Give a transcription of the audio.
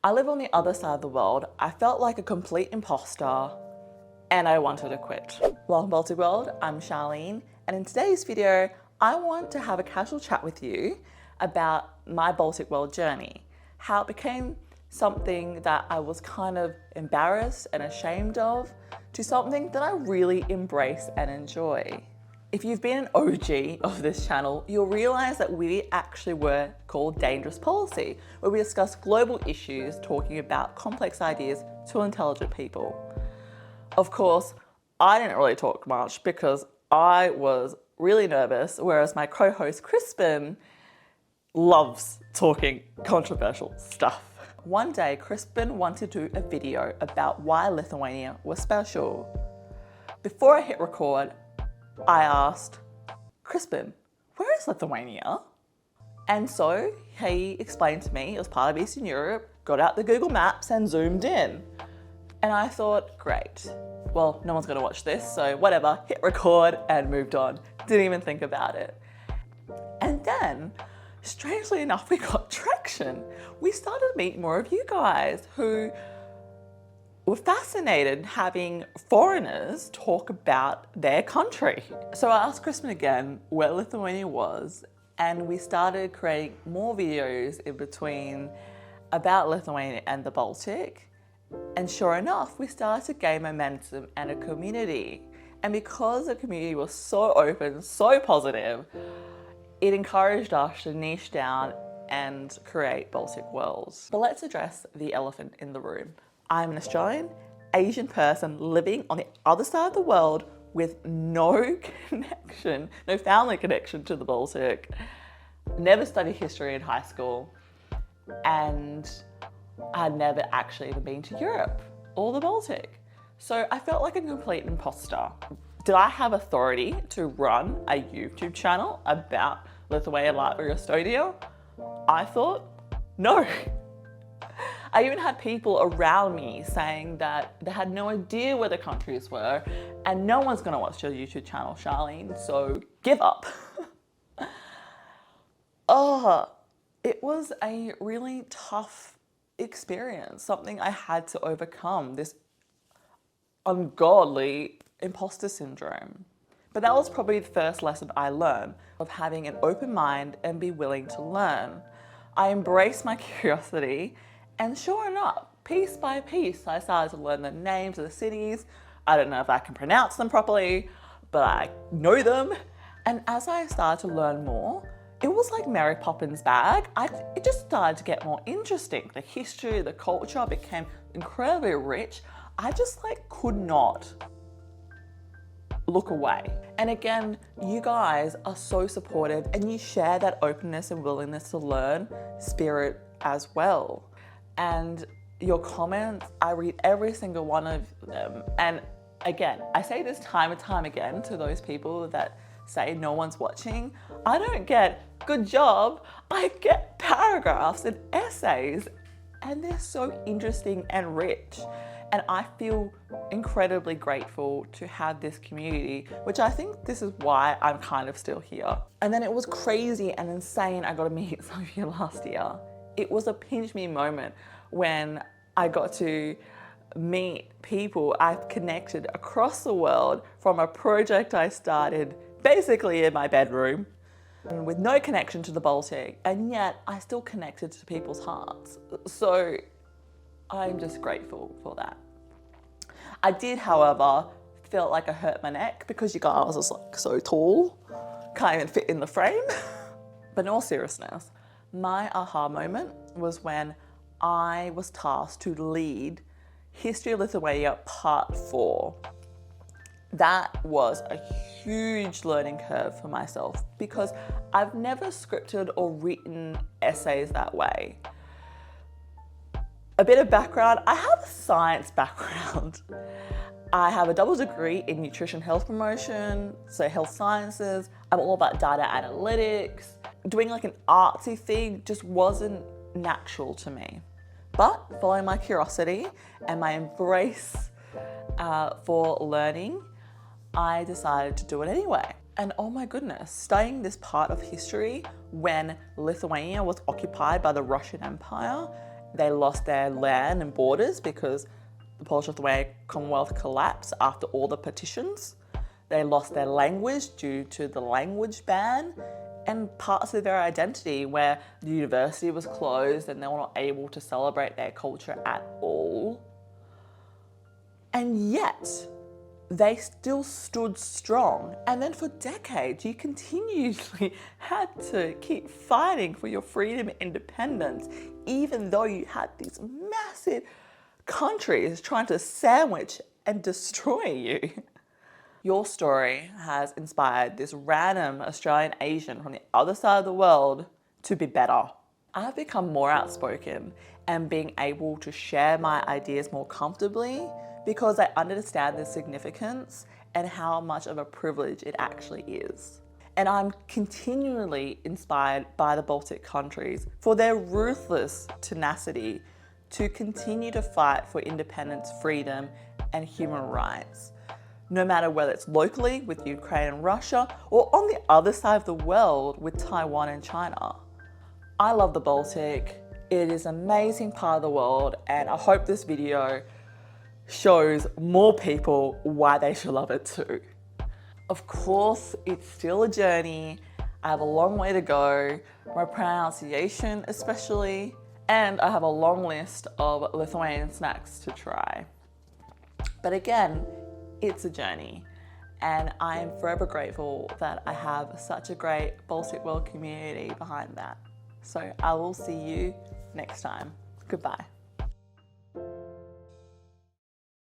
I live on the other side of the world. I felt like a complete imposter and I wanted to quit. Welcome to Baltic World, I'm Charlene, and in today's video, I want to have a casual chat with you about my Baltic World journey, how it became something that I was kind of embarrassed and ashamed of, to something that I really embrace and enjoy. If you've been an OG of this channel, you'll realize that we actually were called Dangerous Policy, where we discuss global issues talking about complex ideas to intelligent people. Of course, I didn't really talk much because I was really nervous, whereas my co-host Crispin loves talking controversial stuff. One day, Crispin wanted to do a video about why Lithuania was special. Before I hit record, I asked, Crispin, where is Lithuania? And so he explained to me it was part of Eastern Europe, got out the Google Maps and zoomed in. And I thought, great. Well, no one's gonna watch this, so whatever, hit record and moved on. Didn't even think about it. And then, strangely enough, we got traction. We started to meet more of you guys who were fascinated having foreigners talk about their country. So I asked Crispin again where Lithuania was, and we started creating more videos in between about Lithuania and the Baltic. And sure enough, we started to gain momentum and a community. And because the community was so open, so positive, it encouraged us to niche down and create Baltic Worlds. But let's address the elephant in the room. I'm an Australian, Asian person living on the other side of the world with no connection, no family connection to the Baltic, never studied history in high school, and I'd never actually even been to Europe or the Baltic. So I felt like a complete imposter. Did I have authority to run a YouTube channel about Lithuania, Latvia, Estonia? I thought, no. I even had people around me saying that they had no idea where the countries were and no one's gonna watch your YouTube channel, Charlene, so give up. It was a really tough experience, something I had to overcome, this ungodly imposter syndrome. But that was probably the first lesson I learned of having an open mind and be willing to learn. I embraced my curiosity, and sure enough, piece by piece, I started to learn the names of the cities. I don't know if I can pronounce them properly, but I know them. And as I started to learn more, it was like Mary Poppins' bag. It just started to get more interesting. The history, the culture became incredibly rich. I just could not look away. And again, you guys are so supportive and you share that openness and willingness to learn spirit as well. And your comments, I read every single one of them. And again, I say this time and time again to those people that say no one's watching. I don't get good job, I get paragraphs and essays, and they're so interesting and rich. And I feel incredibly grateful to have this community, which I think this is why I'm kind of still here. And then it was crazy and insane. I got to meet some of you last year. It was a pinch me moment when I got to meet people I've connected across the world from a project I started basically in my bedroom with no connection to the Baltic, and yet I still connected to people's hearts. So I'm just grateful for that. I did, however, feel like I hurt my neck because you guys are so tall, can't even fit in the frame. But in all seriousness, my aha moment was when I was tasked to lead History of Lithuania Part 4. That was a huge learning curve for myself because I've never scripted or written essays that way. A bit of background, I have a science background. I have a double degree in nutrition health promotion, so health sciences. I'm all about data analytics. Doing an artsy thing just wasn't natural to me. But following my curiosity and my embrace for learning, I decided to do it anyway. And oh my goodness, studying this part of history when Lithuania was occupied by the Russian Empire They lost their land and borders because the Polish-Lithuanian Commonwealth collapsed after all the petitions. They lost their language due to the language ban and parts of their identity where the university was closed and they were not able to celebrate their culture at all. And yet, they still stood strong. And then for decades, you continuously had to keep fighting for your freedom and independence, even though you had these massive countries trying to sandwich and destroy you. Your story has inspired this random Australian Asian from the other side of the world to be better. I've become more outspoken and being able to share my ideas more comfortably because I understand the significance and how much of a privilege it actually is. And I'm continually inspired by the Baltic countries for their ruthless tenacity to continue to fight for independence, freedom, and human rights. No matter whether it's locally with Ukraine and Russia or on the other side of the world with Taiwan and China. I love the Baltic. It is an amazing part of the world, and I hope this video shows more people why they should love it too. Of course, it's still a journey. I have a long way to go, my pronunciation especially, and I have a long list of Lithuanian snacks to try. But again, it's a journey, and I am forever grateful that I have such a great Baltic World community behind that. So I will see you next time. Goodbye.